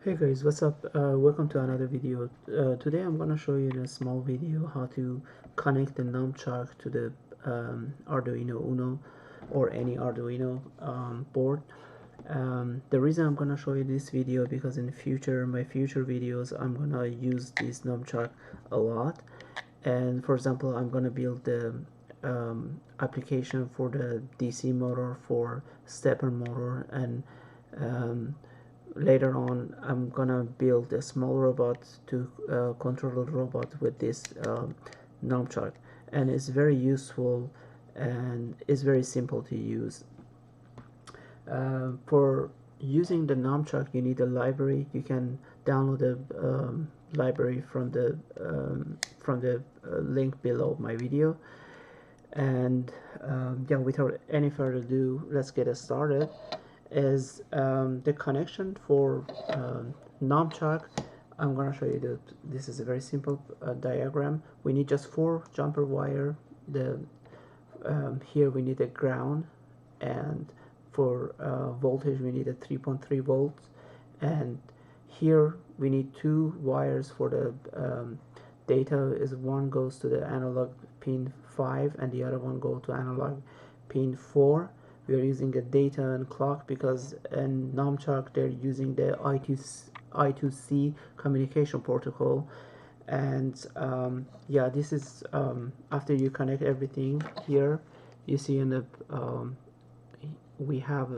Hey guys, what's up? Welcome to another video. Today I'm gonna show you in a small video how to connect the Nunchuck to the Arduino Uno or any Arduino board. The reason I'm gonna show you this video because in my future videos I'm gonna use this Nunchuck a lot. And for example, I'm gonna build the application for the DC motor, for stepper motor, and later on I'm gonna build a small robot to control the robot with this nunchuck, and it's very useful and it's very simple to use. For using the nunchuck you need a library. You can download the library from the link below my video. And yeah, without any further ado, let's get it started. Is the connection for Nunchuck. I'm gonna show you this is a very simple diagram. We need just 4 jumper wire. Here we need a ground, and for voltage we need a 3.3 volts, and here we need 2 wires for the data. Is one goes to the analog pin 5 and the other one go to analog pin 4. We are using a data and clock because in Nunchuck they're using the I2C communication protocol. And yeah, this is after you connect everything. Here you see in the we have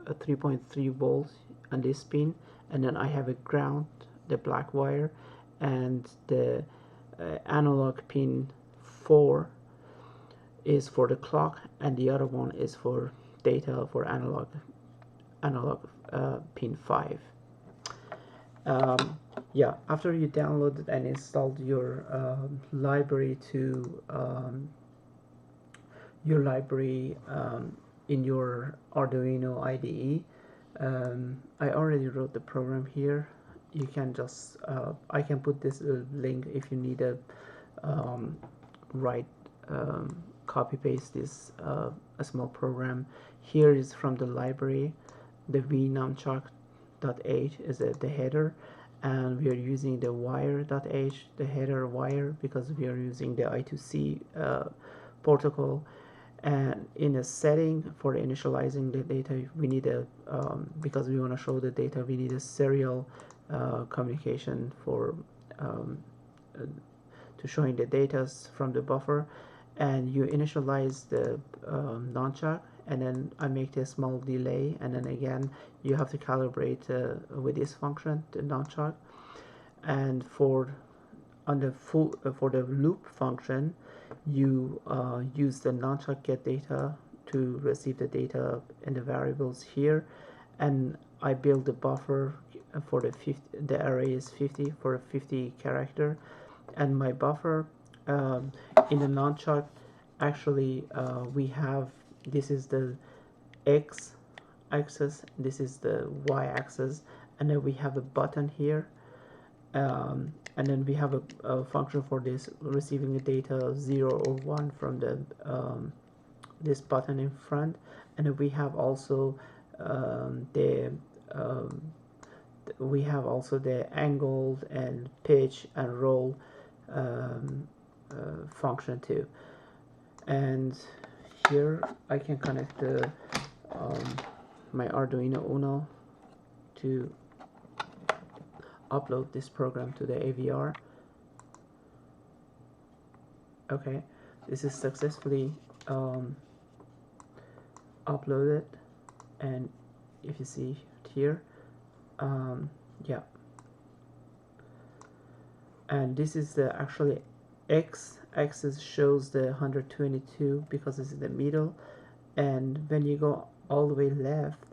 a 3.3 volts on this pin, and then I have a ground, the black wire, and the analog pin 4 is for the clock, and the other one is for data for analog pin 5. Yeah, after you downloaded and installed your library to in your Arduino IDE, I already wrote the program here. You can just I can put this link if you need a copy paste this a small program. Here is from the library. The Wii Nunchuck.h is the header, and we are using the wire.h, the header wire, because we are using the I2C protocol. And in a setting for initializing the data, we need a because we want to show the data, we need a serial communication for to showing the data from the buffer. And you initialize the Nunchuck, and then I make a small delay, and then again you have to calibrate with this function, the Nunchuck. And for the loop function, you use the Nunchuck get data to receive the data in the variables here, and I build the buffer for the array is 50 for a 50 character. And my buffer in the Nunchuck, actually we have, this is the X axis, this is the Y axis, and then we have a button here, and then we have a function for this, receiving the data 0 or 1 from the this button in front. And then we have also the angle and pitch and roll function too. And here I can connect the my Arduino Uno to upload this program to the AVR. Okay, this is successfully uploaded, and if you see here, yeah, and this is the actually X axis shows the 122 because it's in the middle, and when you go all the way left,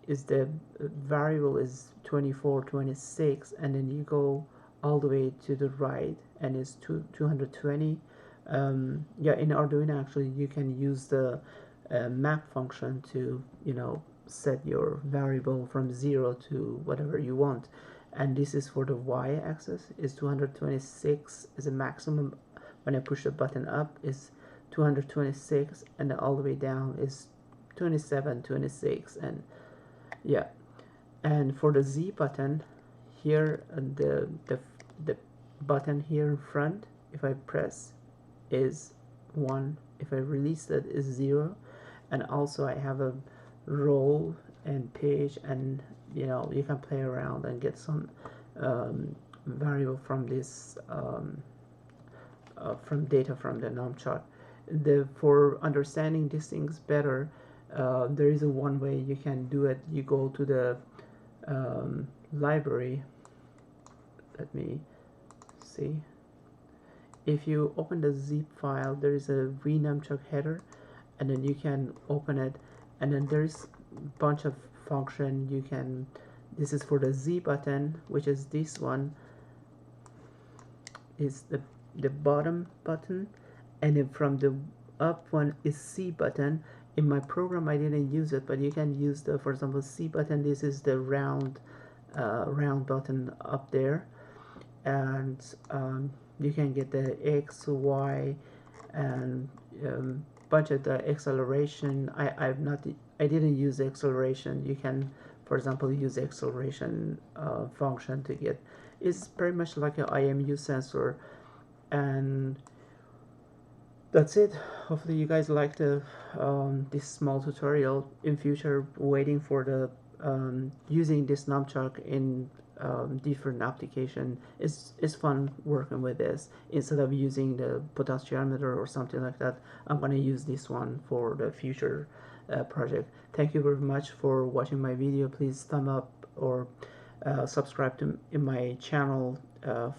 is the variable is 24, 26, and then you go all the way to the right and it's 220. Yeah, in Arduino actually you can use the map function to, you know, set your variable from 0 to whatever you want. And this is for the y-axis is 226 is a maximum. When I push the button up is 226, and then all the way down is 27, 26, and yeah. And for the Z button here, the button here in front, if I press, is 1. If I release it, is 0. And also I have a roll and page, and you can play around and get some variable from this from data from the nunchuck. For understanding these things better, there is one way you can do it. You go to the library. Let me see. If you open the zip file, there is a Wii Nunchuck header, and then you can open it, and then there's a bunch of function you can. This is for the Z button, which is this one, is the bottom button, and then from the up one is C button. In my program I didn't use it, but you can use the, for example, C button. This is the round button up there, and you can get the X, Y, and bunch of the acceleration. I didn't use the acceleration. You can, for example, use the acceleration function to get. It's pretty much like an IMU sensor, and that's it. Hopefully you guys liked this small tutorial. In future, waiting for the using this nunchuck in different application. It's fun working with this. Instead of using the potentiometer or something like that, I'm going to use this one for the future project. Thank you very much for watching my video. Please thumb up or subscribe to in my channel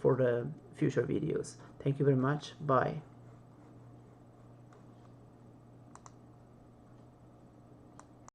for the future videos. Thank you very much. Bye.